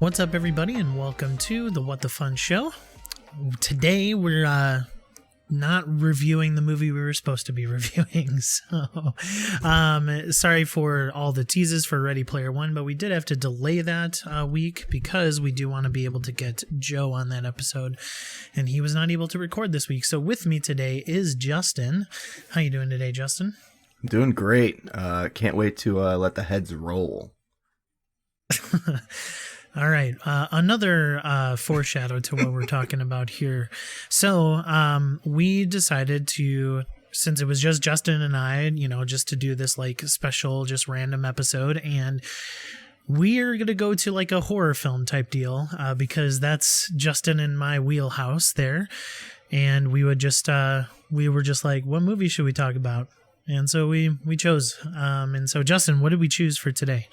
What's up, everybody, and welcome to the What the Fun Show. Today, we're not reviewing the movie we were supposed to be reviewing, so sorry for all the teases for Ready Player One, but we did have to delay that week because we do want to be able to get Joe on that episode, and he was not able to record this week. So with me today is Justin. How you doing today, Justin? I'm doing great. Can't wait to let the heads roll. All right. Another foreshadow to what we're talking about here. So we decided to, since it was just Justin and I, just to do this like special, just random episode. And we're going to go to like a horror film type deal because that's Justin and my wheelhouse there. And we would just, we were just like, what movie should we talk about? And so we chose. And so, Justin, what did we choose for today?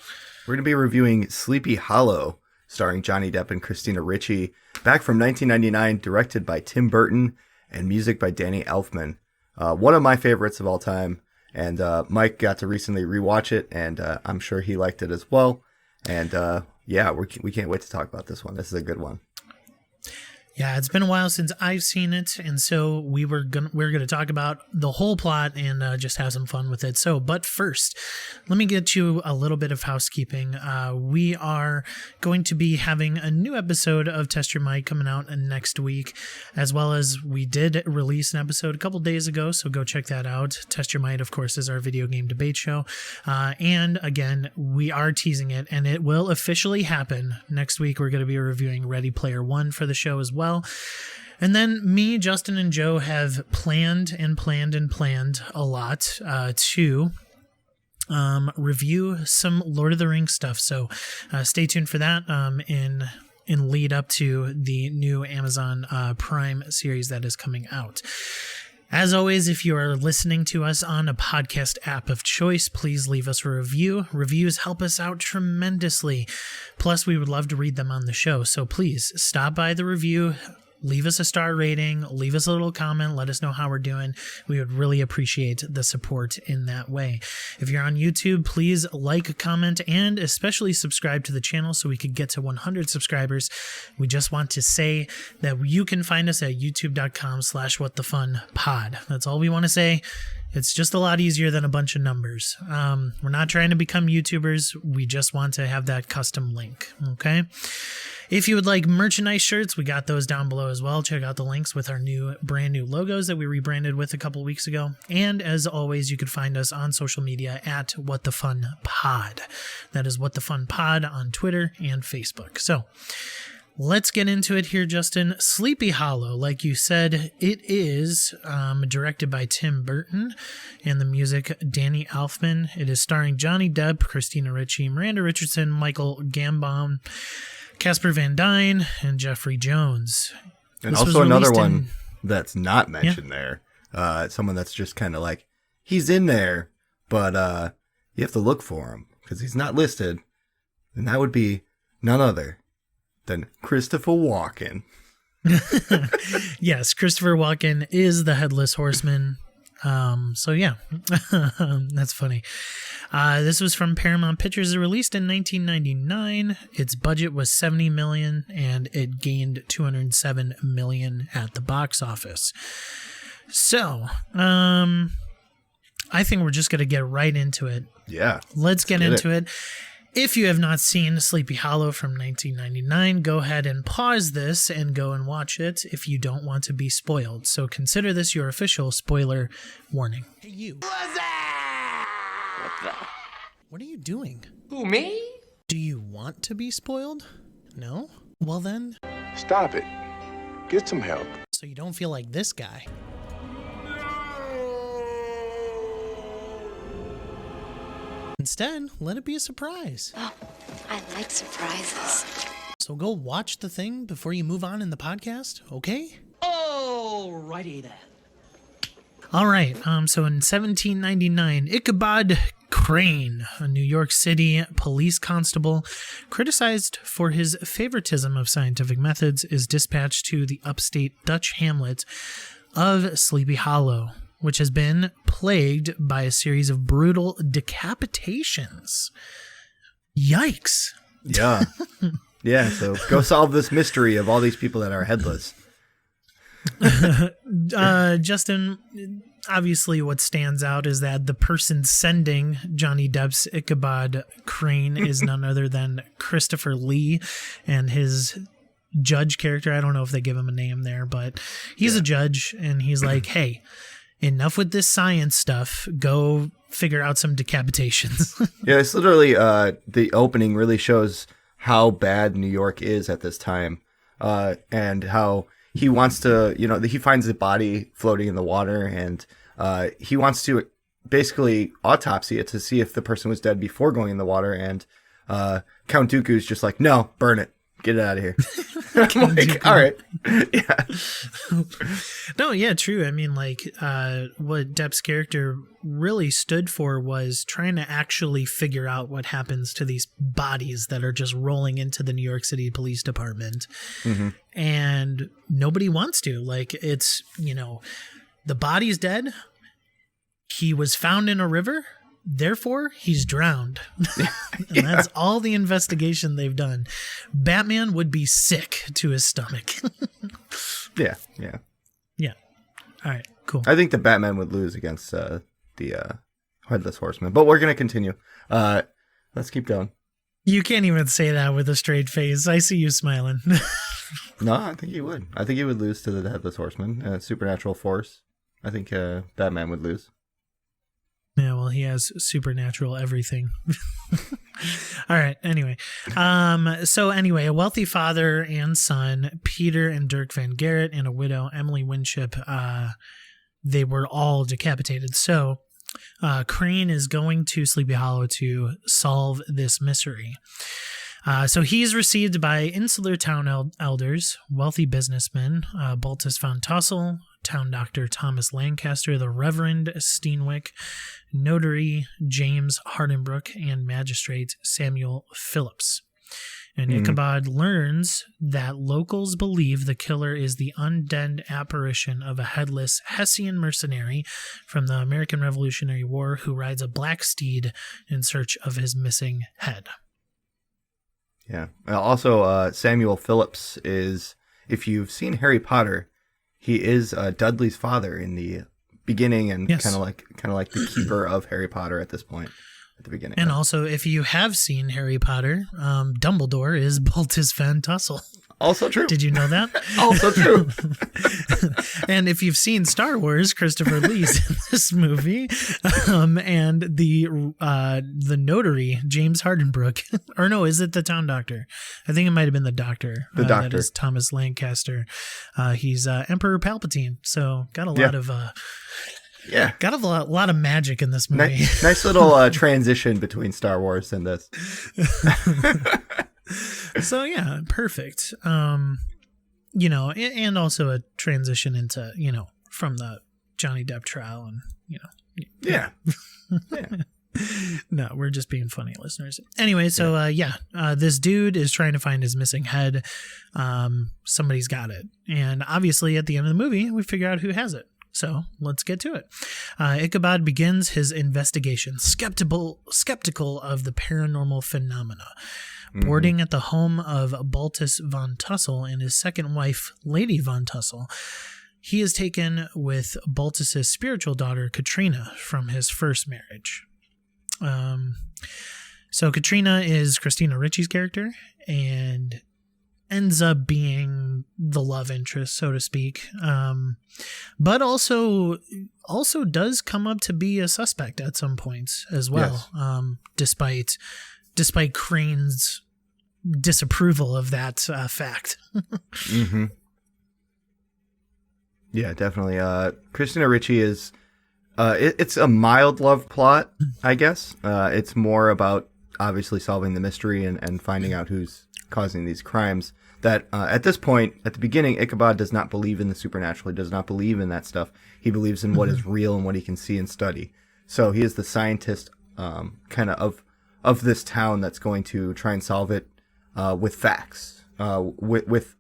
We're going to be reviewing Sleepy Hollow, starring Johnny Depp and Christina Ricci, back from 1999, directed by Tim Burton, and music by Danny Elfman. One of my favorites of all time, and Mike got to recently rewatch it, and I'm sure he liked it as well. And yeah, we can't wait to talk about this one. This is a good one. Yeah, it's been a while since I've seen it, and so we're gonna talk about the whole plot and just have some fun with it. So, but first, let me get you a little bit of housekeeping. We are going to be having a new episode of Test Your Mic coming out next week, as well as we did release an episode a couple days ago, so go check that out. Test Your Mic, of course, is our video game debate show, and again, we are teasing it, and it will officially happen next week. We're going to be reviewing Ready Player One for the show as well. And then me, Justin, and Joe have planned a lot to review some Lord of the Rings stuff. So stay tuned for that in lead up to the new Amazon Prime series that is coming out. As always, if you are listening to us on a podcast app of choice, please leave us a review. Reviews help us out tremendously. Plus, we would love to read them on the show. So please stop by the review, leave us a star rating, leave us a little comment, let us know how we're doing. We would really appreciate the support in that way. If you're on YouTube, please like, comment, and especially subscribe to the channel so we could get to 100 subscribers. We just want to say that you can find us at youtube.com/whatthefunpod. That's all we want to say. It's just a lot easier than a bunch of numbers. We're not trying to become YouTubers. We just want to have that custom link. Okay. If you would like merchandise shirts, we got those down below as well. Check out the links with our brand new logos that we rebranded with a couple weeks ago. And as always, you could find us on social media at What the Fun Pod. That is What the Fun Pod on Twitter and Facebook. So let's get into it here, Justin. Sleepy Hollow, like you said, it is directed by Tim Burton and the music Danny Elfman. It is starring Johnny Depp, Christina Ricci, Miranda Richardson, Michael Gambon, Casper Van Dien, and Jeffrey Jones. And also another one that's not mentioned there. Someone that's just kind of like, he's in there, but you have to look for him because he's not listed. And that would be none other than Christopher Walken. Yes, Christopher Walken is the Headless Horseman. So yeah, that's funny. This was from Paramount Pictures. It released in 1999. Its budget was $70 million, and it gained $207 million at the box office. So, I think we're just going to get right into it. Yeah. Let's get into it. If you have not seen Sleepy Hollow from 1999, go ahead and pause this and go and watch it if you don't want to be spoiled. So consider this your official spoiler warning. Hey, you. What's that? What the? What are you doing? Who, me? Do you want to be spoiled? No? Well then. Stop it. Get some help. So you don't feel like this guy. Instead, let it be a surprise. Oh, I like surprises. So go watch the thing before you move on in the podcast, okay? Alrighty then. All right, so in 1799, Ichabod Crane, a New York City police constable, criticized for his favoritism of scientific methods, is dispatched to the upstate Dutch hamlet of Sleepy Hollow, which has been plagued by a series of brutal decapitations. Yikes. Yeah. Yeah, so go solve this mystery of all these people that are headless. Justin, obviously what stands out is that the person sending Johnny Depp's Ichabod Crane is none other than Christopher Lee, and his judge character. I don't know if they give him a name there, but he's a judge, and he's like, hey, enough with this science stuff. Go figure out some decapitations. Yeah, it's literally the opening really shows how bad New York is at this time, and how he wants to, he finds the body floating in the water, and he wants to basically autopsy it to see if the person was dead before going in the water, and Count Dooku's just like, no, burn it. Get it out of here. I'm like, all right. Yeah. No, yeah, true. I mean, like, what Depp's character really stood for was trying to actually figure out what happens to these bodies that are just rolling into the New York City Police Department. Mm-hmm. And nobody wants to. Like, it's, the body's dead. He was found in a river. Therefore, he's drowned. And that's all the investigation they've done. Batman would be sick to his stomach. Yeah. All right, cool. I think the Batman would lose against the Headless Horseman, but we're going to continue. Let's keep going. You can't even say that with a straight face. I see you smiling. No, I think he would. I think he would lose to the Headless Horseman. Supernatural force. I think Batman would lose. Yeah, well, he has supernatural everything. All right. Anyway, a wealthy father and son, Peter and Dirk Van Garrett, and a widow, Emily Winship, they were all decapitated. So Crane is going to Sleepy Hollow to solve this mystery. So he's received by insular town elders, wealthy businessmen, Baltus Van Tassel, town doctor Thomas Lancaster, the Reverend Steenwick, notary James Hardenbrook, and magistrate Samuel Phillips. And Ichabod learns that locals believe the killer is the undead apparition of a headless Hessian mercenary from the American Revolutionary War who rides a black steed in search of his missing head. Yeah. Also, Samuel Phillips is, if you've seen Harry Potter, he is Dudley's father in the beginning, and kind of like the keeper of Harry Potter at this point at the beginning. And also, if you have seen Harry Potter, Dumbledore is Baltus Van Tassel. Also true. Did you know that? Also true. And if you've seen Star Wars, Christopher Lee's in this movie, and the notary, James Hardenbrook, or no, is it the town doctor? I think it might have been the doctor. The doctor. That is Thomas Lancaster. He's Emperor Palpatine, so got a lot of got a lot of magic in this movie. Nice little transition between Star Wars and this. So yeah, perfect. And also a transition into, from the Johnny Depp trial, and Yeah. No, we're just being funny, listeners. Anyway, so this dude is trying to find his missing head. Somebody's got it, and obviously at the end of the movie, we figure out who has it. So let's get to it. Ichabod begins his investigation, skeptical of the paranormal phenomena. Boarding at the home of Baltus Van Tassel and his second wife, Lady Van Tassel, he is taken with Baltus's spiritual daughter, Katrina, from his first marriage. So Katrina is Christina Ricci's character and ends up being the love interest, so to speak. But also does come up to be a suspect at some points as well. Yes. Despite Crane's disapproval of that fact. Mm-hmm. Yeah, definitely. Christina Ricci is, it's a mild love plot, I guess. It's more about obviously solving the mystery and finding out who's causing these crimes. That at this point, at the beginning, Ichabod does not believe in the supernatural. He does not believe in that stuff. He believes in what is real and what he can see and study. So he is the scientist kind of this town that's going to try and solve it with facts, with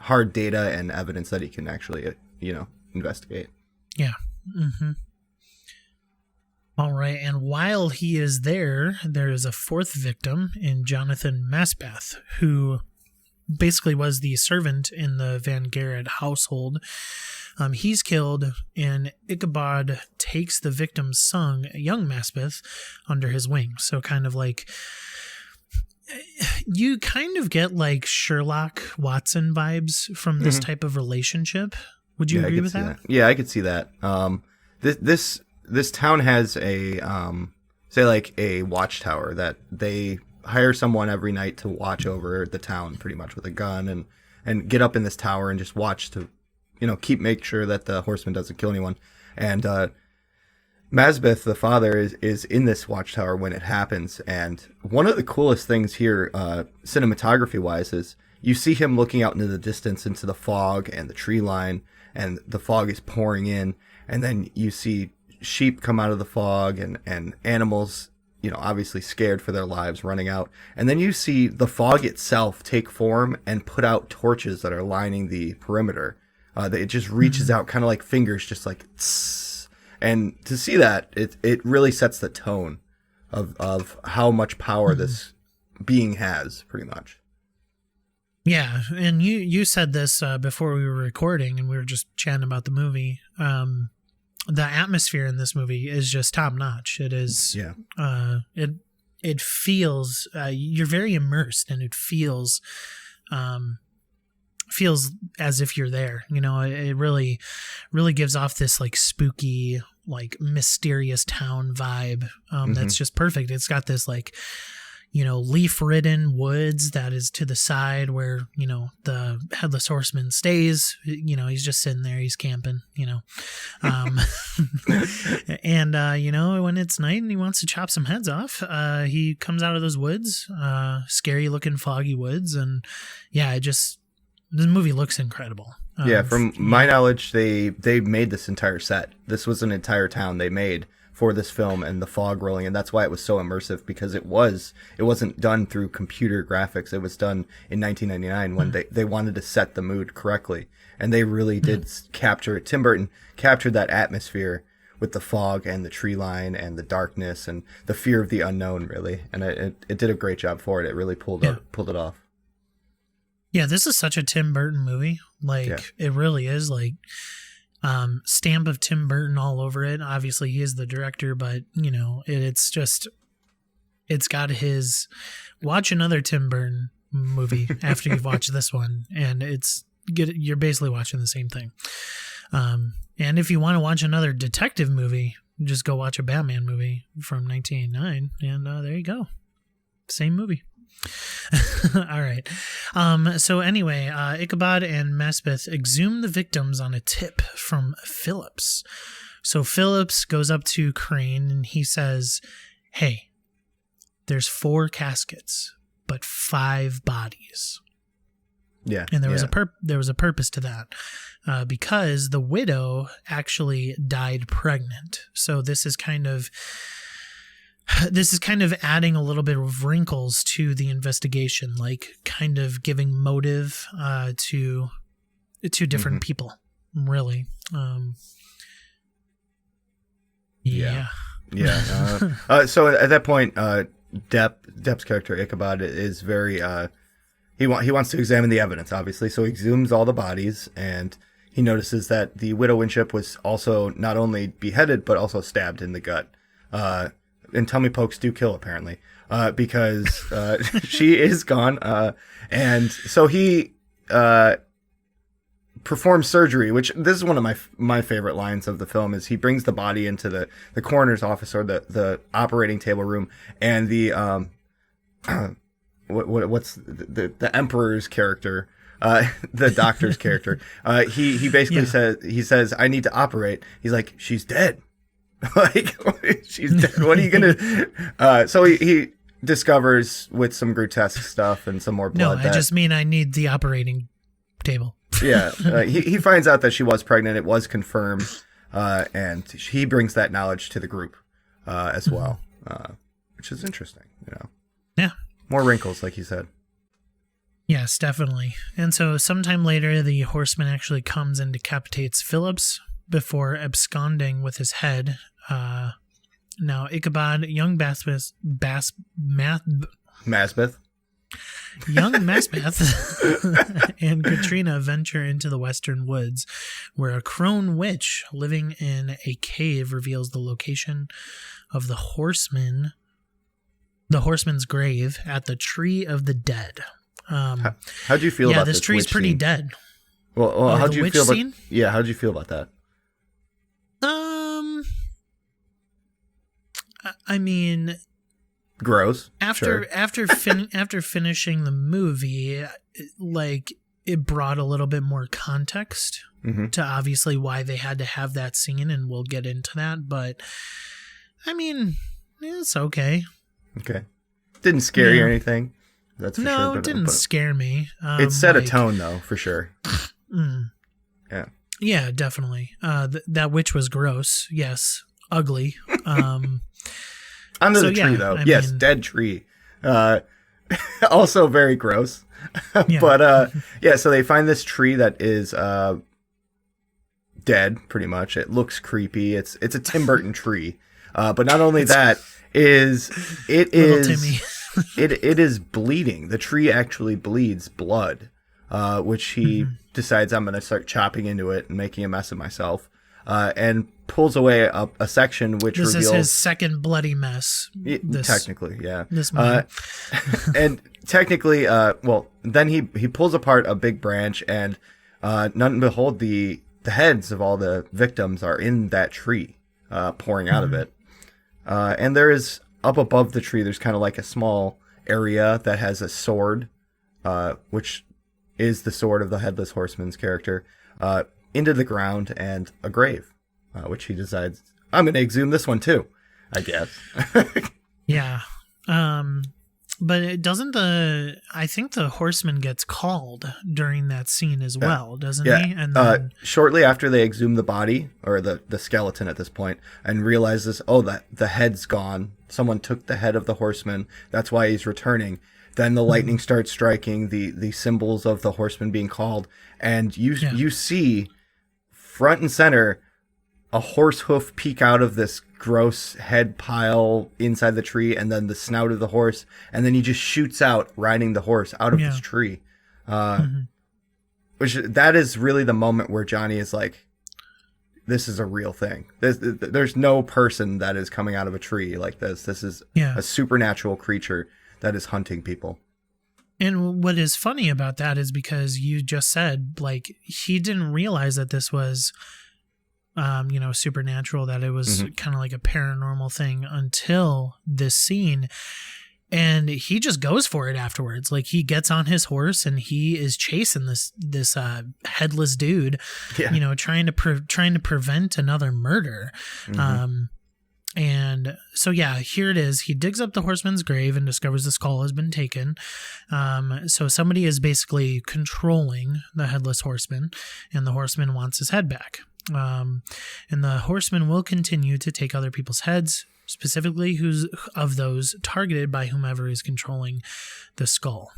hard data and evidence that he can actually, investigate. Yeah. Mm-hmm. All right. And while he is there is a fourth victim in Jonathan Masbath, who basically was the servant in the Van Garrett household. He's killed, and Ichabod takes the victim's son, young Maspeth, under his wing. So kind of like, you kind of get like Sherlock Watson vibes from this type of relationship. Would you agree with that? Yeah, I could see that. This town has a say like a watchtower that they hire someone every night to watch over the town, pretty much with a gun, and get up in this tower and just watch to, make sure that the horseman doesn't kill anyone. And Masbeth, the father, is in this watchtower when it happens. And one of the coolest things here, cinematography wise, is you see him looking out into the distance into the fog and the tree line, and the fog is pouring in, and then you see sheep come out of the fog and animals, obviously scared for their lives, running out. And then you see the fog itself take form and put out torches that are lining the perimeter. It just reaches out kind of like fingers, just like tss. And to see that, it really sets the tone of how much power this being has, pretty much. Yeah, and you said this before we were recording, and we were just chatting about the movie. The atmosphere in this movie is just top notch. It is. Yeah. It feels you're very immersed, and it feels as if you're there. It really gives off this like spooky, like mysterious town vibe. That's just perfect. It's got this like, leaf-ridden woods that is to the side where, the Headless Horseman stays. He's just sitting there, he's camping, and, when it's night and he wants to chop some heads off, he comes out of those woods, scary-looking foggy woods, and yeah, this movie looks incredible. From my knowledge, they made this entire set. This was an entire town they made for this film, and the fog rolling, and that's why it was so immersive, because it wasn't done through computer graphics. It was done in 1999 when they wanted to set the mood correctly, and they really did capture it. Tim Burton captured that atmosphere with the fog and the tree line and the darkness and the fear of the unknown, really, and it did a great job for it. It really pulled it off. Yeah, this is such a Tim Burton movie. It really is like stamp of Tim Burton all over it. Obviously, he is the director, but it's got his. Watch another Tim Burton movie after you've watched this one, and you're basically watching the same thing. And if you want to watch another detective movie, just go watch a Batman movie from 1989, and there you go, same movie. All right. So anyway, Ichabod and Maspeth exhume the victims on a tip from Phillips. So Phillips goes up to Crane and he says, "Hey, there's 4 caskets, but 5 bodies." Yeah. And there was a purpose to that, because the widow actually died pregnant. So this is kind of adding a little bit of wrinkles to the investigation, like kind of giving motive to different people, really. Yeah. So at that point, Depp's character Ichabod is very he wants to examine the evidence, obviously. So he exhumes all the bodies, and he notices that the widow Winship was also not only beheaded but also stabbed in the gut. And tummy pokes do kill, apparently, because she is gone. And so he performs surgery, which this is one of my favorite lines of the film, is he brings the body into the coroner's office, or the operating table room, and the what's the emperor's character, the doctor's character, he basically says, "I need to operate." He's like, "She's dead." Like, she's dead. What are you gonna? So he discovers with some grotesque stuff and some more blood. No, I just mean I need the operating table. Yeah, he finds out that she was pregnant. It was confirmed, and he brings that knowledge to the group as well, which is interesting. Yeah, more wrinkles, like you said. Yes, definitely. And so sometime later, the horseman actually comes and decapitates Phillips before absconding with his head. Now, Ichabod, young Masbeth. Young Mespeth and Katrina venture into the western woods, where a crone witch living in a cave reveals the location of the horseman's grave at the Tree of the Dead. How'd you feel about this tree's witch pretty scene? dead. Well, how'd the you witch feel about? scene? Yeah, how'd you feel about that? I mean, Gross. after Sure. after finishing the movie, like it brought a little bit more context to obviously why they had to have that scene, and we'll get into that. But I mean, it's okay. Okay. Didn't scare you or anything. That's for sure. No, it didn't scare me. It set a tone, though, for sure. Yeah. Yeah, definitely. That witch was gross. Yes, ugly. Under So, the tree, yeah, though. I Yes, mean- dead tree. Also very gross. Yeah. But yeah, so they find this tree that is dead, pretty much. It looks creepy. It's a Tim Burton tree. But not only that, it Little is Timmy. it is bleeding. The tree actually bleeds blood, which he decides, I'm going to start chopping into it and making a mess of myself, and pulls away a section which This reveals is his second bloody mess. technically, yeah. This movie. And technically, well, then he pulls apart a big branch, and none and behold, the heads of all the victims are in that tree, pouring out of it. And there is, up above the tree, there's kind of like a small area that has a sword, which is the sword of the Headless Horseman's character, into the ground, and a grave, which he decides, I'm going to exhume this one too, I guess. Yeah. But it doesn't I think the horseman gets called during that scene as well, doesn't Yeah. he? And then, Shortly after they exhume the body, or the skeleton at this point, and realizes, that the head's gone. Someone took the head of the horseman. That's why he's returning. Then the lightning starts striking, the symbols of the horseman being called, and you see front and center a horse hoof peek out of this gross head pile inside the tree, and then the snout of the horse, and then he just shoots out riding the horse out of this tree. Which that is really the moment where Johnny is like, this is a real thing. There's no person that is coming out of a tree like this. This is a supernatural creature that is hunting people. And what is funny about that is because you just said, like, he didn't realize that this was, supernatural, that it was kind of like a paranormal thing until this scene. And he just goes for it afterwards. Like, he gets on his horse and he is chasing this headless dude, trying to prevent another murder. And so, here it is. He digs up the horseman's grave and discovers the skull has been taken. So somebody is basically controlling the Headless Horseman, and the horseman wants his head back. And the horseman will continue to take other people's heads, specifically of those targeted by whomever is controlling the skull.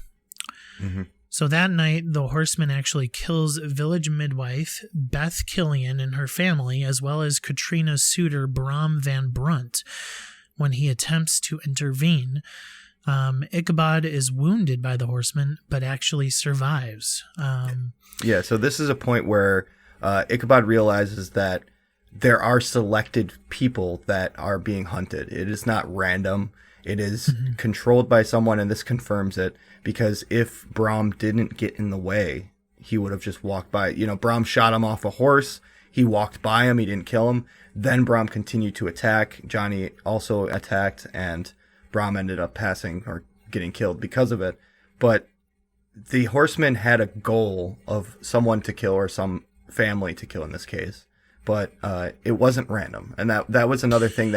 So that night, the horseman actually kills village midwife Beth Killian and her family, as well as Katrina's suitor Bram Van Brunt, when he attempts to intervene. Ichabod is wounded by the horseman, but actually survives. So this is a point where Ichabod realizes that there are selected people that are being hunted. It is not random. It is controlled by someone, and this confirms it, because if Bram didn't get in the way, he would have just walked by. Bram shot him off a horse. He walked by him. He didn't kill him. Then Bram continued to attack. Johnny also attacked, and Bram ended up passing or getting killed because of it. But the horseman had a goal of someone to kill, or some family to kill in this case. But it wasn't random. And that was another thing,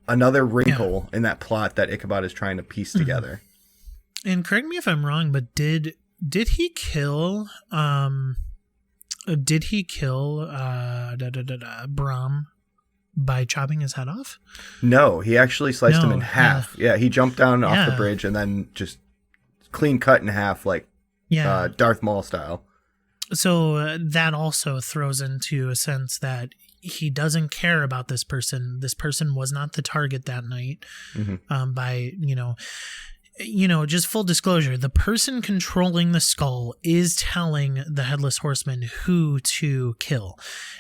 another wrinkle in that plot that Ichabod is trying to piece together. And correct me if I'm wrong, but did he kill Bram by chopping his head off? No, he actually sliced him in half. Yeah, he jumped down off the bridge and then just clean cut in half, like Darth Maul style. So that also throws into a sense that he doesn't care about this person. This person was not the target that night. just full disclosure, the person controlling the skull is telling the Headless Horseman who to kill.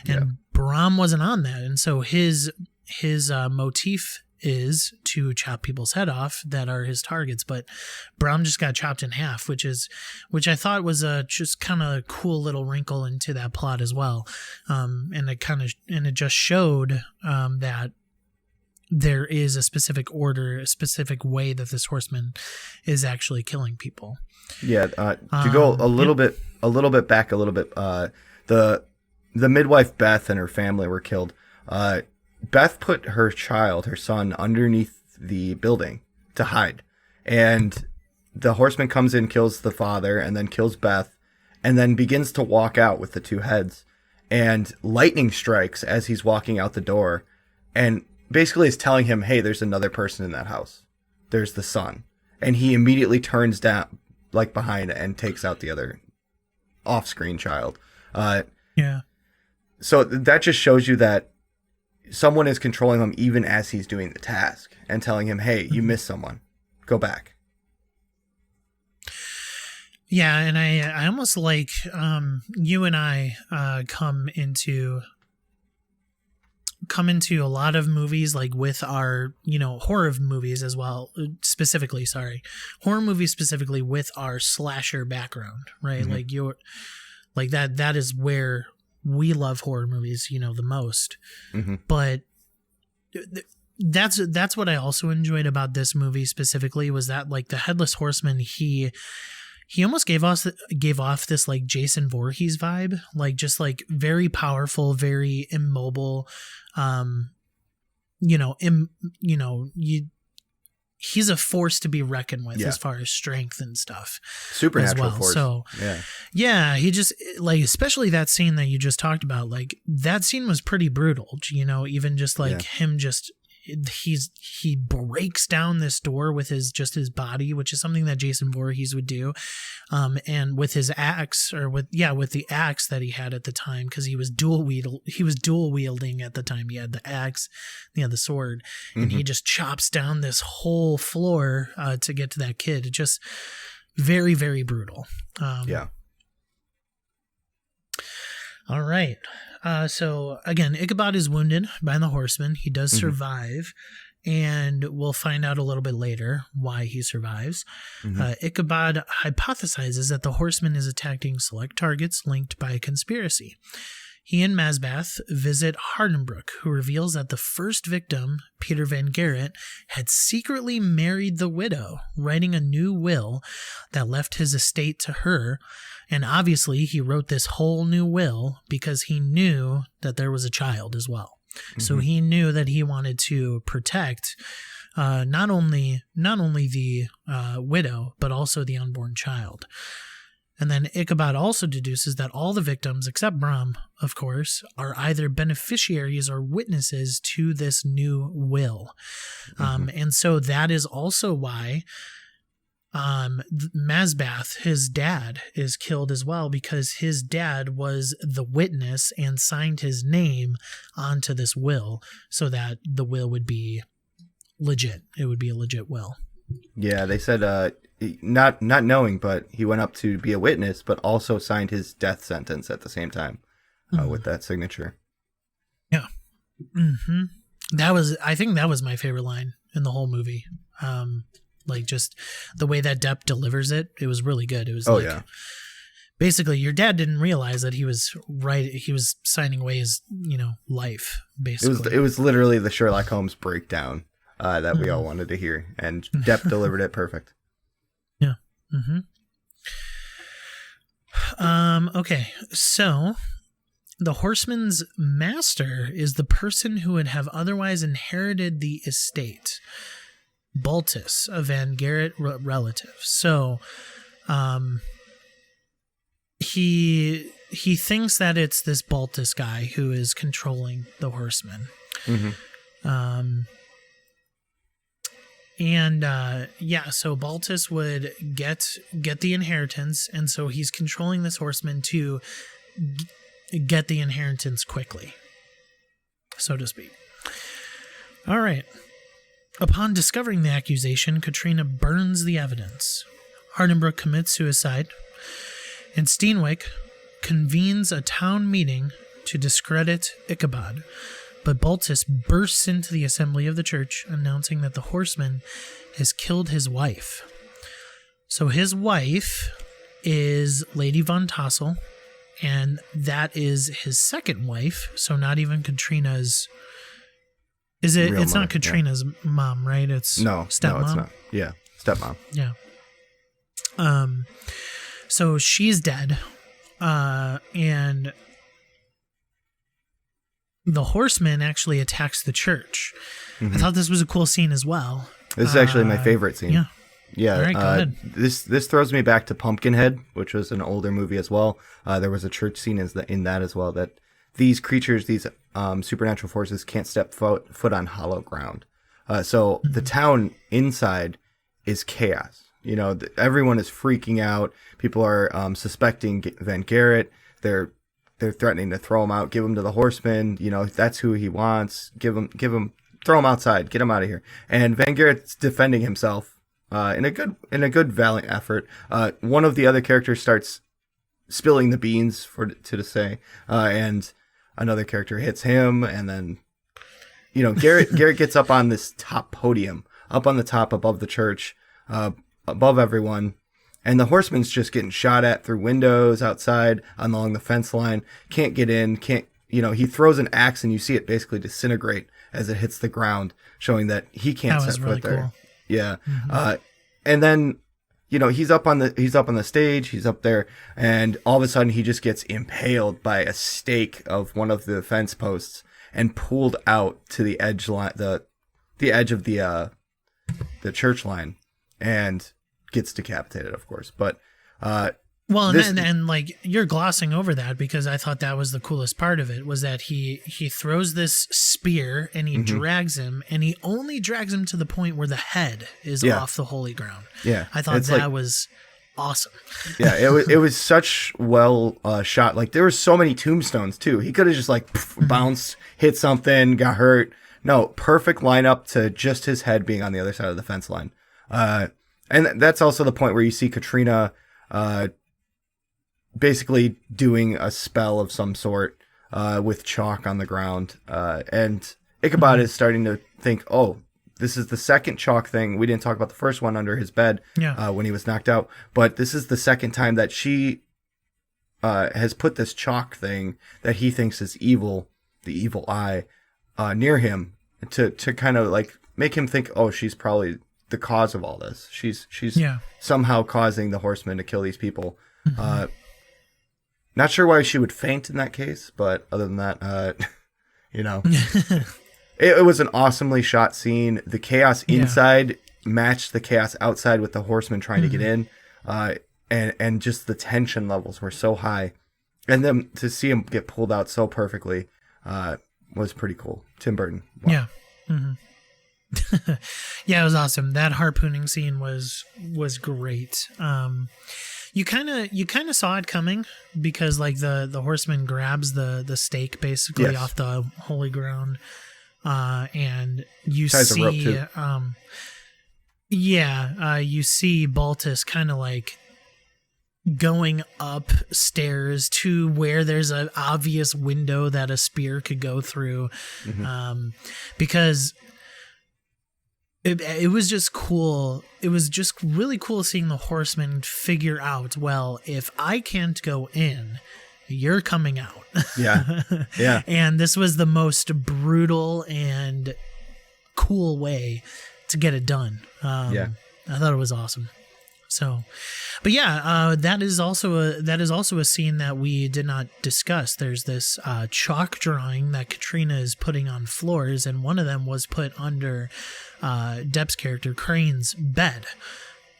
And Brahm wasn't on that. And so his motif is to chop people's head off that are his targets. But Brahm just got chopped in half, which I thought was a just kind of cool little wrinkle into that plot as well. And it just showed that there is a specific order, a specific way that this horseman is actually killing people. Yeah. To go a little bit back, the midwife Beth and her family were killed. Beth put her son, underneath the building to hide. And the horseman comes in, kills the father, and then kills Beth, and then begins to walk out with the two heads. And lightning strikes as he's walking out the door, and basically is telling him, hey, there's another person in that house. There's the son. And he immediately turns down, like, behind and takes out the other off-screen child. Yeah. So that just shows you that someone is controlling him even as he's doing the task and telling him, hey, you missed someone. Go back. Yeah, and I almost like you and I come into a lot of movies, like with our, horror movies as well, horror movies specifically with our slasher background, right? Mm-hmm. That is where we love horror movies, the most. Mm-hmm. But that's what I also enjoyed about this movie specifically, was that, like, the Headless Horseman, he almost gave off this, like, Jason Voorhees vibe, like, just, like, very powerful, very immobile. He's a force to be reckoned with as far as strength and stuff. Supernatural force. So he just, like, especially that scene that you just talked about, like, that scene was pretty brutal, even just like him just, he breaks down this door with his body, which is something that Jason Voorhees would do. And with his axe, with the axe that he had at the time, because he was dual wielding at the time. He had the axe, he had the sword, and he just chops down this whole floor to get to that kid. It just very, very brutal. All right. So again, Ichabod is wounded by the horseman. He does survive, and we'll find out a little bit later why he survives. Ichabod hypothesizes that the horseman is attacking select targets linked by a conspiracy. He and Mazbath visit Hardenbrook, who reveals that the first victim, Peter Van Garrett, had secretly married the widow, writing a new will that left his estate to her. And obviously, he wrote this whole new will because he knew that there was a child as well. So he knew that he wanted to protect not only the widow, but also the unborn child. And then Ichabod also deduces that all the victims, except Brahm, of course, are either beneficiaries or witnesses to this new will. And so that is also why Mazbath, his dad, is killed as well, because his dad was the witness and signed his name onto this will so that the will would be legit. It would be a legit will. Yeah, they said not knowing, but he went up to be a witness, but also signed his death sentence at the same time with that signature. Yeah. I think that was my favorite line in the whole movie. Like, just the way that Depp delivers it, it was really good. It was basically, your dad didn't realize that he was signing away his, life, basically. It was literally the Sherlock Holmes breakdown that we all wanted to hear, and Depp delivered it perfect. Yeah. Okay, so the horseman's master is the person who would have otherwise inherited the estate. Baltus, a Van Garrett relative. So he thinks that it's this Baltus guy who is controlling the horseman. So Baltus would get the inheritance, and so he's controlling this horseman to get the inheritance quickly, so to speak. All right. Upon discovering the accusation, Katrina burns the evidence. Hardenbrook commits suicide, and Steenwick convenes a town meeting to discredit Ichabod. But Baltus bursts into the assembly of the church, announcing that the horseman has killed his wife. So his wife is Lady Von Tassel, and that is his second wife, so not even Katrina's... Is it? Real it's mother, not Katrina's mom, right? It's stepmom. No, it's not. Yeah, stepmom. Yeah. So she's dead, and the horseman actually attacks the church. I thought this was a cool scene as well. This is actually my favorite scene. Yeah. Yeah. All right, go ahead. This throws me back to Pumpkinhead, which was an older movie as well. There was a church scene in that as well, that these creatures, these supernatural forces, can't step foot on hollow ground. So the town inside is chaos. You know, everyone is freaking out. People are suspecting Van Garrett. They're threatening to throw him out, give him to the horseman. You know, that's who he wants. Give him, throw him outside, get him out of here. And Van Garrett's defending himself in a good valiant effort. One of the other characters starts spilling the beans to say, and another character hits him, and then, you know, Garrett gets up on this top podium, up on the top above the church, above everyone, and the horseman's just getting shot at through windows outside along the fence line. Can't get in. He throws an axe, and you see it basically disintegrate as it hits the ground, showing that he can't set foot there. Cool. Yeah. And then, you know, he's up on the stage, he's up there, and all of a sudden he just gets impaled by a stake of one of the fence posts and pulled out to the edge line, the edge of the church line, and gets decapitated, of course. But and like, you're glossing over that, because I thought that was the coolest part of it, was that he throws this spear and he drags him, and he only drags him to the point where the head is off the holy ground. Yeah. I thought that was awesome. Yeah, it was such well shot. Like, there were so many tombstones too. He could have just like bounced, hit something, got hurt. No, perfect lineup to just his head being on the other side of the fence line. And that's also the point where you see Katrina basically doing a spell of some sort with chalk on the ground. And Ichabod is starting to think, oh, this is the second chalk thing. We didn't talk about the first one under his bed when he was knocked out. But this is the second time that she has put this chalk thing that he thinks is evil, the evil eye, near him to kind of like make him think, oh, she's probably the cause of all this. She's somehow causing the horsemen to kill these people. Not sure why she would faint in that case, but other than that, you know, it was an awesomely shot scene. The chaos inside matched the chaos outside with the horsemen trying to get in, and just the tension levels were so high, and then to see him get pulled out so perfectly was pretty cool. Tim Burton. Wow. Yeah. Yeah, it was awesome. That harpooning scene was great. You kind of saw it coming, because like the horseman grabs the stake basically off the holy ground, and you ties see a rope too. You see Baltus kind of like going upstairs to where there's an obvious window that a spear could go through, because it was just cool. It was just really cool seeing the horseman figure out, well, if I can't go in, you're coming out. Yeah. Yeah. And this was the most brutal and cool way to get it done. I thought it was awesome. So, but yeah, that is also a scene that we did not discuss. There's this chalk drawing that Katrina is putting on floors, and one of them was put under Depp's character Crane's bed,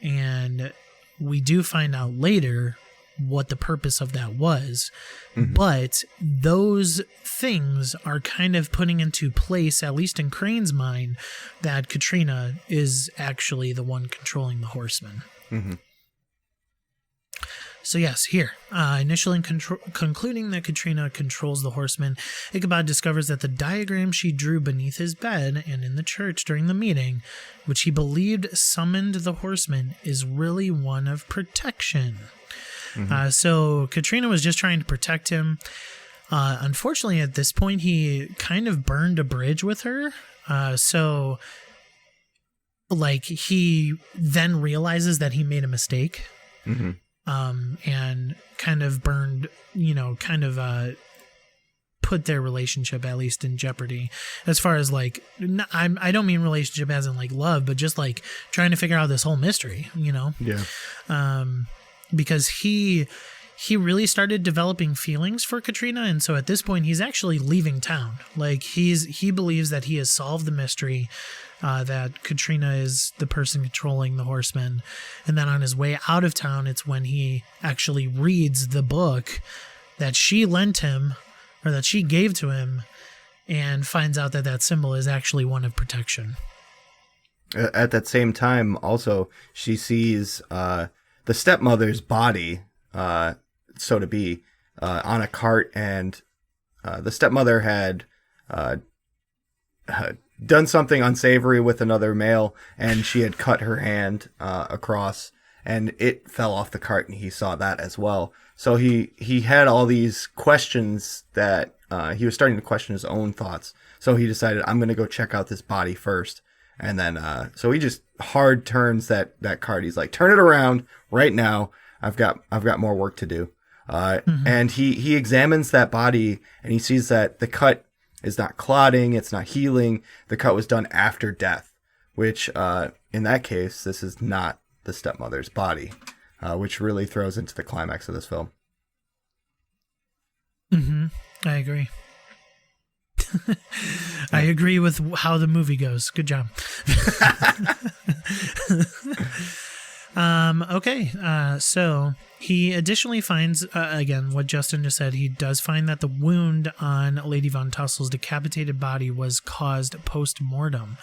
and we do find out later what the purpose of that was. But those things are kind of putting into place, at least in Crane's mind, that Katrina is actually the one controlling the horsemen. So yes, here, initially concluding that Katrina controls the horseman, Ichabod discovers that the diagram she drew beneath his bed and in the church during the meeting, which he believed summoned the horseman, is really one of protection. So Katrina was just trying to protect him. Unfortunately, at this point, he kind of burned a bridge with her. So he then realizes that he made a mistake. And kind of burned, put their relationship at least in jeopardy, as far as I don't mean relationship as in love, but just trying to figure out this whole mystery, Yeah. Because he really started developing feelings for Katrina. And so at this point, he's actually leaving town. He believes that he has solved the mystery, that Katrina is the person controlling the horsemen. And then on his way out of town, it's when he actually reads the book that she lent him, or that she gave to him, and finds out that that symbol is actually one of protection. At that same time, also, she sees the stepmother's body, so to be, on a cart, and the stepmother had done something unsavory with another male, and she had cut her hand across, and it fell off the cart, and he saw that as well. So he had all these questions that he was starting to question his own thoughts. So he decided, I'm going to go check out this body first. And then so he just hard turns that cart. He's like, turn it around right now. I've got more work to do. And he examines that body, and he sees that the cut is not clotting, it's not healing. The cut was done after death, which in that case, this is not the stepmother's body, which really throws into the climax of this film. I agree. I agree with how the movie goes. Good job. Okay. So he additionally finds, again, what Justin just said, he does find that the wound on Lady Von Tussel's decapitated body was caused post-mortem.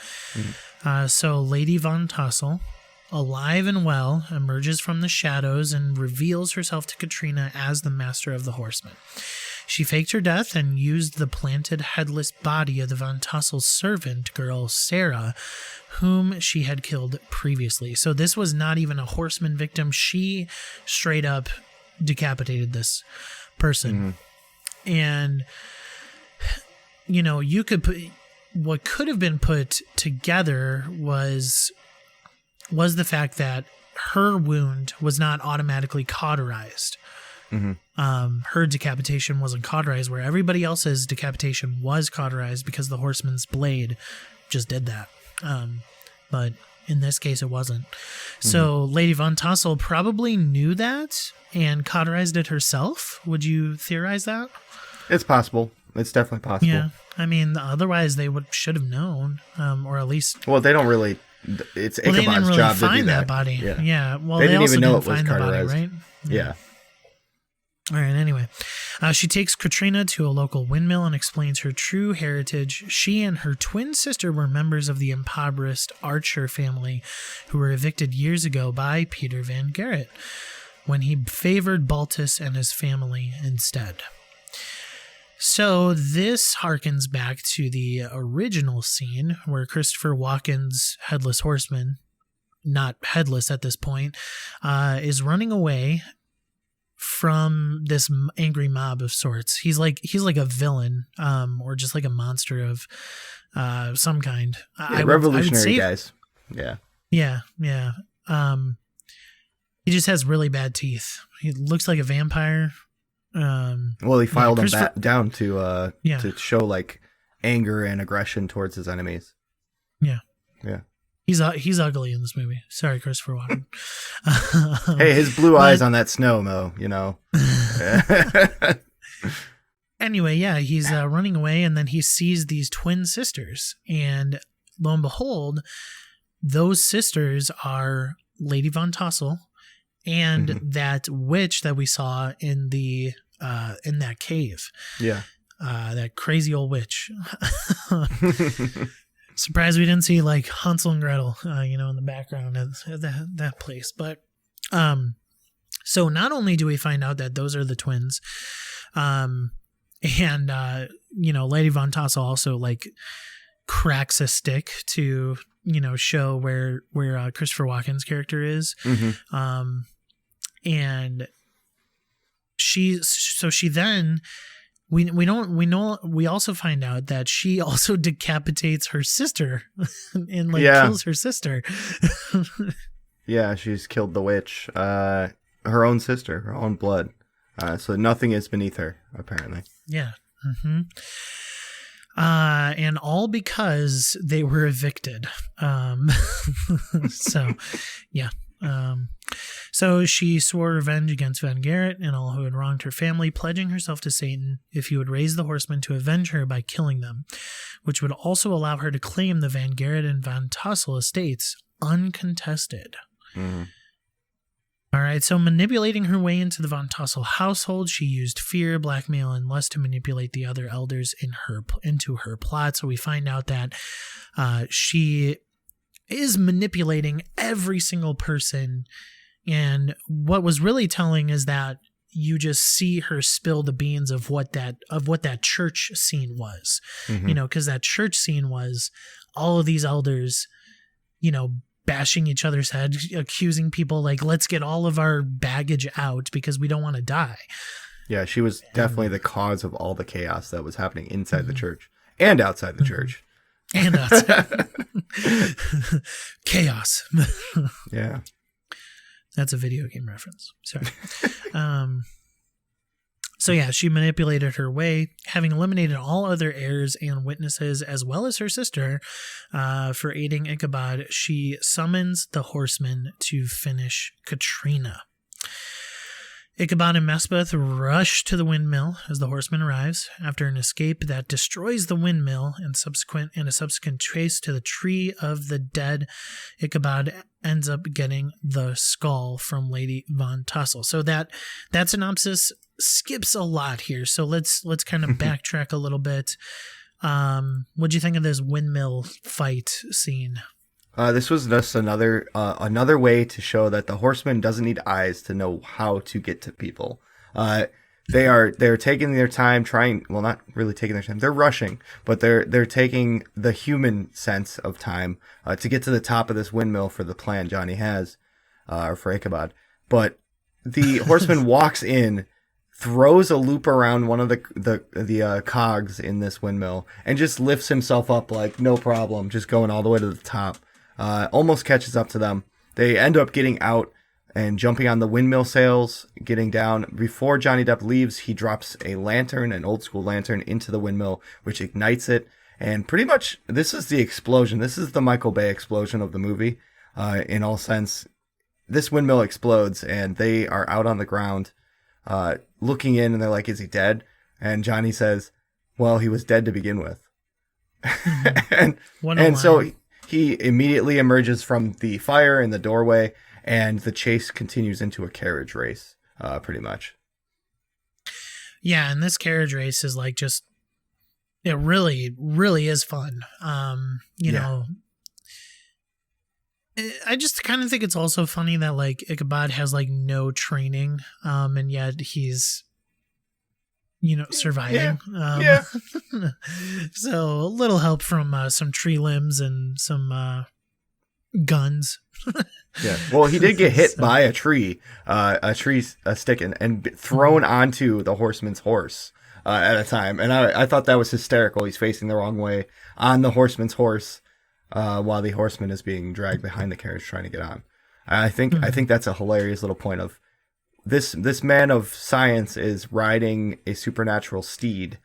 So Lady Von Tussel, alive and well, emerges from the shadows and reveals herself to Katrina as the master of the horsemen. She faked her death and used the planted headless body of the Von Tussel servant girl, Sarah, whom she had killed previously. So this was not even a horseman victim. She straight up decapitated this person. And, you could put, what could have been put together was the fact that her wound was not automatically cauterized. Her decapitation wasn't cauterized, where everybody else's decapitation was cauterized because the horseman's blade just did that. But in this case, it wasn't. So Lady Von Tussel probably knew that and cauterized it herself. Would you theorize that? It's possible. It's definitely possible. Yeah. I mean, otherwise they should have known, or at least. Well, they don't really. It's Ichabod's they didn't really job find to do that body. Yeah. Well, they didn't also even know didn't it was find the body, cauterized. right? Yeah. All right, anyway. She takes Katrina to a local windmill and explains her true heritage. She and her twin sister were members of the impoverished Archer family who were evicted years ago by Peter Van Garrett when he favored Baltus and his family instead. So this harkens back to the original scene where Christopher Walken's Headless Horseman, not headless at this point, is running away from this angry mob of sorts. He's like a villain, or just like a monster of some kind. Revolutionary guys. Yeah. Yeah. He just has really bad teeth. He looks like a vampire. Well, he filed them down to show anger and aggression towards his enemies. Yeah. Yeah. He's ugly in this movie. Sorry, Christopher Walken. Hey, his blue eyes on that snow, Mo, Anyway, yeah, he's running away, and then he sees these twin sisters. And lo and behold, those sisters are Lady Von Tussel and that witch that we saw in that cave. Yeah. That crazy old witch. Surprised we didn't see Hansel and Gretel, in the background at that place. But So not only do we find out that those are the twins, and Lady Von Tassel also like cracks a stick to show where Christopher Walken's character is, and she then we also find out that she also decapitates her sister and kills her sister. Yeah, she's killed the witch, her own sister, her own blood. So nothing is beneath her, apparently. Yeah. And all because they were evicted. So, yeah. So she swore revenge against Van Garrett and all who had wronged her family, pledging herself to Satan if he would raise the horsemen to avenge her by killing them, which would also allow her to claim the Van Garrett and Van Tassel estates uncontested. All right, so manipulating her way into the Von Tassel household, she used fear, blackmail, and lust to manipulate the other elders into her plot. So we find out that she is manipulating every single person. And what was really telling is that you just see her spill the beans of what that church scene was, because that church scene was all of these elders, bashing each other's head, accusing people like, let's get all of our baggage out because we don't want to die. Yeah, she was definitely the cause of all the chaos that was happening inside the church and outside the church. And outside. Chaos. Yeah. That's a video game reference. Sorry. So yeah, she manipulated her way, having eliminated all other heirs and witnesses, as well as her sister, for aiding Ichabod. She summons the horsemen to finish Katrina. Ichabod and Mespeth rush to the windmill as the horseman arrives. After an escape that destroys the windmill and a subsequent chase to the tree of the dead, Ichabod ends up getting the skull from Lady Von Tassel. So that synopsis skips a lot here. So let's kind of backtrack a little bit. What'd you think of this windmill fight scene? This was just another way to show that the horseman doesn't need eyes to know how to get to people. They're taking their time not really taking their time. They're rushing, but they're taking the human sense of time to get to the top of this windmill for the plan Johnny has, or for Ichabod. But the horseman walks in, throws a loop around one of the cogs in this windmill, and just lifts himself up like no problem, just going all the way to the top. Almost catches up to them. They end up getting out and jumping on the windmill sails, getting down. Before Johnny Depp leaves, he drops a lantern, an old school lantern, into the windmill, which ignites it. And pretty much this is the explosion. This is the Michael Bay explosion of the movie. In all sense, this windmill explodes and they are out on the ground, looking in, and they're like, is he dead? And Johnny says, well, he was dead to begin with. and so he immediately emerges from the fire in the doorway, and the chase continues into a carriage race, pretty much. Yeah, and this carriage race is like it really, really is fun. You know, I just kind of think it's also funny that like Ichabod has like no training, and yet he's, surviving. So a little help from some tree limbs and some guns. Yeah. Well, he did get hit by a stick and thrown onto the horseman's horse at a time. And I thought that was hysterical. He's facing the wrong way on the horseman's horse while the horseman is being dragged behind the carriage trying to get on. I think that's a hilarious little point of this man of science is riding a supernatural steed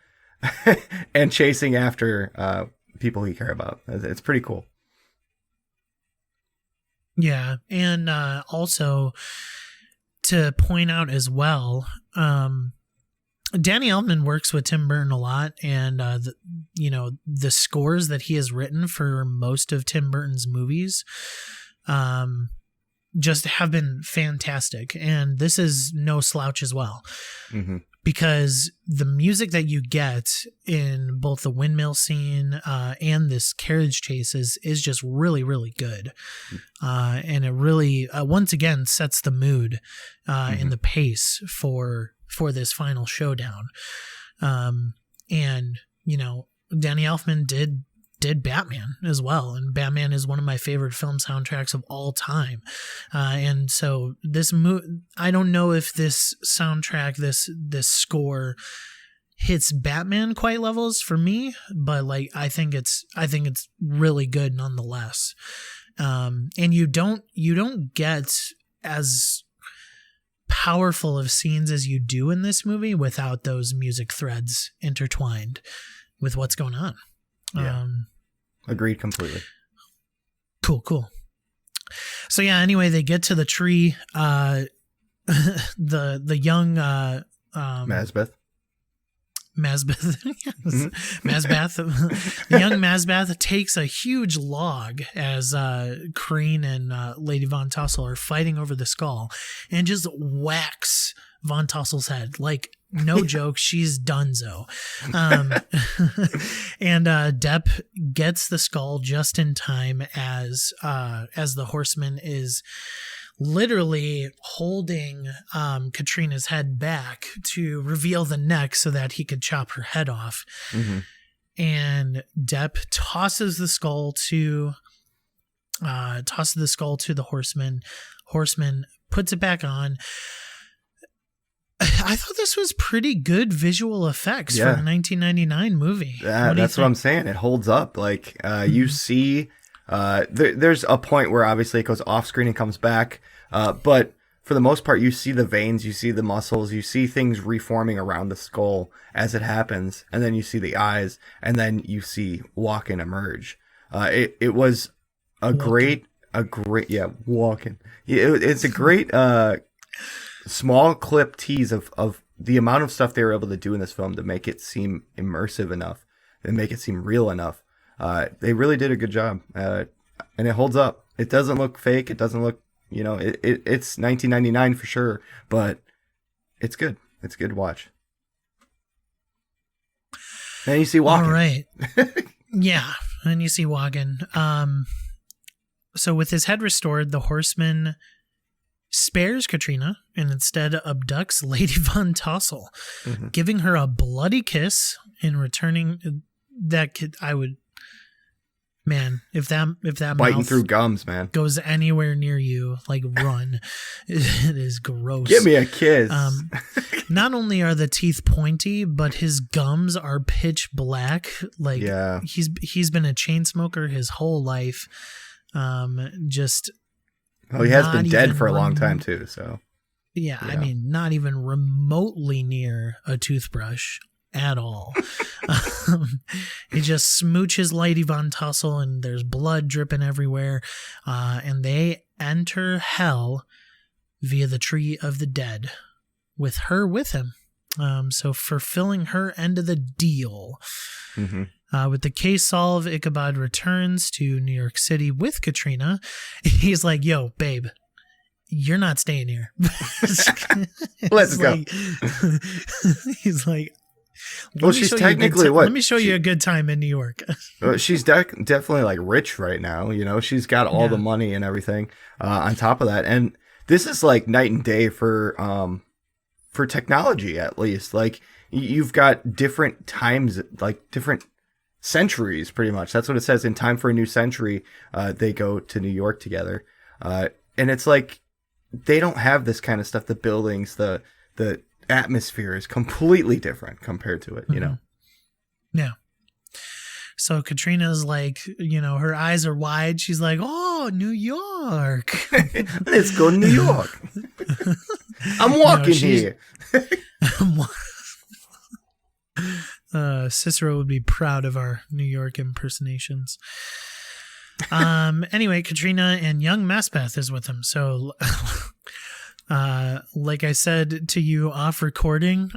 and chasing after people he care about. It's pretty cool. Yeah, and also to point out as well, Danny Elfman works with Tim Burton a lot, and the scores that he has written for most of Tim Burton's movies just have been fantastic, and this is no slouch as well. because the music that you get in both the windmill scene and this carriage chase is just really, really good. And it really, once again, sets the mood and the pace for this final showdown. And, you know, Danny Elfman did Batman as well, and Batman is one of my favorite film soundtracks of all time. And so this I don't know if this soundtrack, this score hits Batman quite levels for me, but like I think it's really good nonetheless. And you don't get as powerful of scenes as you do in this movie without those music threads intertwined with what's going on. Yeah. Agreed completely. Cool. So yeah, anyway, they get to the tree. The young Mazbeth. Mazbath. The young Mazbath takes a huge log as Crane and Lady Von Tassel are fighting over the skull and just whacks Von Tassel's head. Like, no joke, she's donezo. And Depp gets the skull just in time as the horseman is literally holding Katrina's head back to reveal the neck so that he could chop her head off. Mm-hmm. And Depp tosses the skull to the horseman. Horseman puts it back on. I thought this was pretty good visual effects for a 1999 movie. That's what I'm saying. It holds up. Like you see, there's a point where obviously it goes off screen and comes back. But for the most part, you see the veins, you see the muscles, you see things reforming around the skull as it happens. And then you see the eyes, and then you see Walken emerge. It was Walken. It's a great, small clip tease of the amount of stuff they were able to do in this film to make it seem immersive enough and make it seem real enough. They really did a good job, and it holds up. It doesn't look fake. It doesn't look, it's 1999 for sure, but it's good. It's good to watch. And you see Walken. All right. Yeah, and you see Walken. So with his head restored, the horseman spares Katrina and instead abducts Lady Von Tassel, giving her a bloody kiss in returning. That kid, if that biting mouth through gums, man, goes anywhere near you, like run. It is gross. Give me a kiss. Not only are the teeth pointy, but his gums are pitch black. Like he's been a chain smoker his whole life. He has been dead for a long time too, so. Yeah, I mean, not even remotely near a toothbrush at all. He just smooches Lady Von Tassel and there's blood dripping everywhere. And they enter hell via the Tree of the Dead with her with him. So fulfilling her end of the deal. Mm-hmm. With the case solved, Ichabod returns to New York City with Katrina. He's like, yo, babe, you're not staying here. Let's go. He's like, well, she's technically what? Let me show you a good time in New York. She's definitely like rich right now. She's got all the money and everything on top of that. And this is like night and day for technology, at least. Like you've got different times, like different centuries, pretty much. That's what it says. In time for a new century, they go to New York together. And it's like, they don't have this kind of stuff. The buildings, the atmosphere is completely different compared to it, Yeah. So Katrina's like, her eyes are wide. She's like, oh, New York. Let's go to New York. I'm walking here. Cicero would be proud of our New York impersonations. Anyway, Katrina and young Mazbeth is with him. So, like I said to you off recording,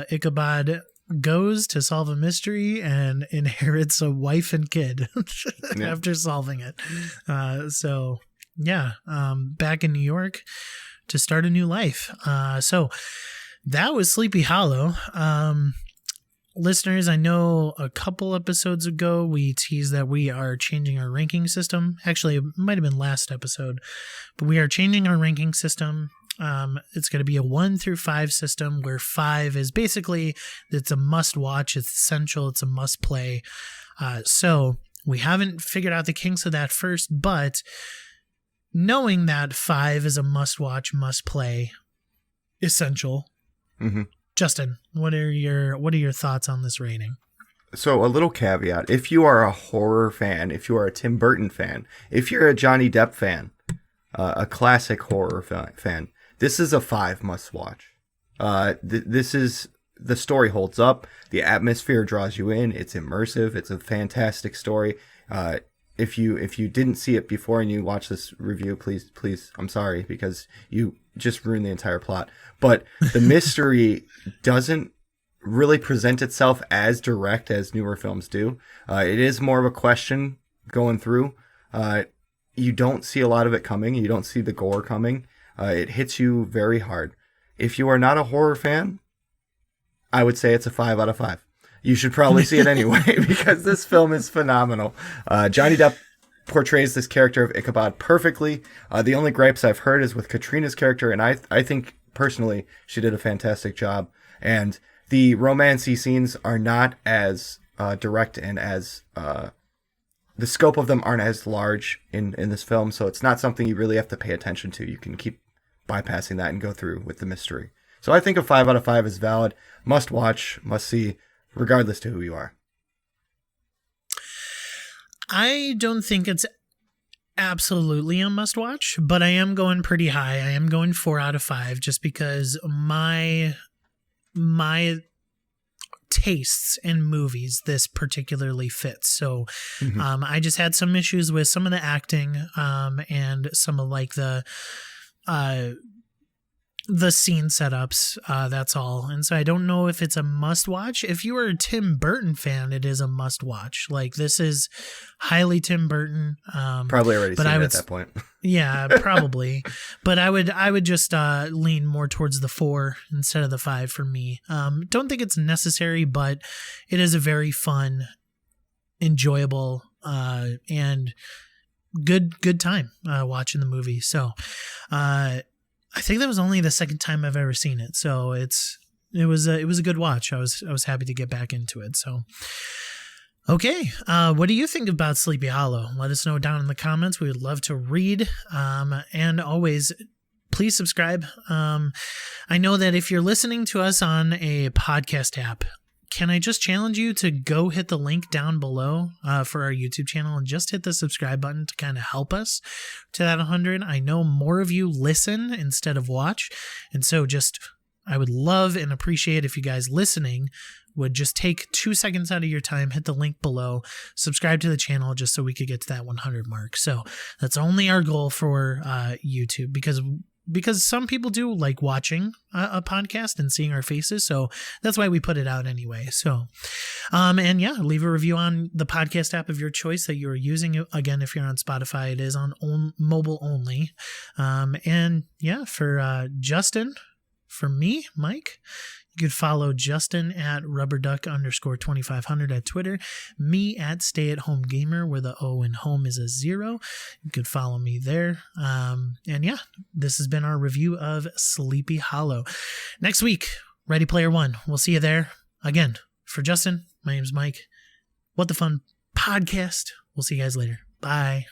Ichabod goes to solve a mystery and inherits a wife and kid after solving it. Back in New York to start a new life. So that was Sleepy Hollow. Listeners, I know a couple episodes ago we teased that we are changing our ranking system. Actually, it might have been last episode, but we are changing our ranking system. It's going to be a 1 through 5 system, where 5 is basically, it's a must watch, it's essential, it's a must play. So we haven't figured out the kinks of that first, but knowing that 5 is a must watch, must play, essential. Mm-hmm. Justin, what are your thoughts on this rating? So a little caveat: if you are a horror fan, if you are a Tim Burton fan, if you're a Johnny Depp fan, a classic horror fan, this is a 5 must watch. This is, the story holds up, the atmosphere draws you in, it's immersive, it's a fantastic story. If you didn't see it before and you watch this review, please, I'm sorry, because you just ruined the entire plot. But the mystery doesn't really present itself as direct as newer films do. It is more of a question going through. You don't see a lot of it coming. You don't see the gore coming. It hits you very hard. If you are not a horror fan, I would say it's a 5 out of 5. You should probably see it anyway, because this film is phenomenal. Johnny Depp portrays this character of Ichabod perfectly. The only gripes I've heard is with Katrina's character, and I think personally she did a fantastic job. And the romancy scenes are not as direct, and as the scope of them aren't as large in this film, so it's not something you really have to pay attention to. You can keep bypassing that and go through with the mystery. So I think a 5 out of 5 is valid. Must watch, must see, regardless to who you are. I don't think it's absolutely a must watch, but I am going pretty high. I am going 4 out of 5, just because my tastes in movies this particularly fits. So I just had some issues with some of the acting, and some of like the scene setups, that's all. And so I don't know if it's a must watch. If you are a Tim Burton fan, it is a must watch. Like, this is highly Tim Burton. Probably already seen it at that point. Yeah, probably. But I would just lean more towards the 4 instead of the 5 for me. Don't think it's necessary, but it is a very fun, enjoyable, and good time watching the movie. So I think that was only the second time I've ever seen it, so it was a good watch. I was happy to get back into it. So, okay, what do you think about Sleepy Hollow? Let us know down in the comments. We would love to read. And always, please subscribe. I know that if you're listening to us on a podcast app, can I just challenge you to go hit the link down below for our YouTube channel and just hit the subscribe button to kind of help us to that 100. I know more of you listen instead of watch. And so I would love and appreciate if you guys listening would just take 2 seconds out of your time, hit the link below, subscribe to the channel just so we could get to that 100 mark. So that's only our goal for YouTube, because some people do like watching a podcast and seeing our faces. So that's why we put it out anyway. So, and yeah, leave a review on the podcast app of your choice that you're using. Again, if you're on Spotify, it is on mobile only. And yeah, for Justin, for me, Mike, you could follow Justin at rubberduck_2500 at Twitter, me at stayathome_gamer, where the O in home is a 0. You could follow me there. And yeah, this has been our review of Sleepy Hollow. Next week, Ready Player One. We'll see you there. Again, for Justin, my name's Mike. What the Fun Podcast. We'll see you guys later. Bye.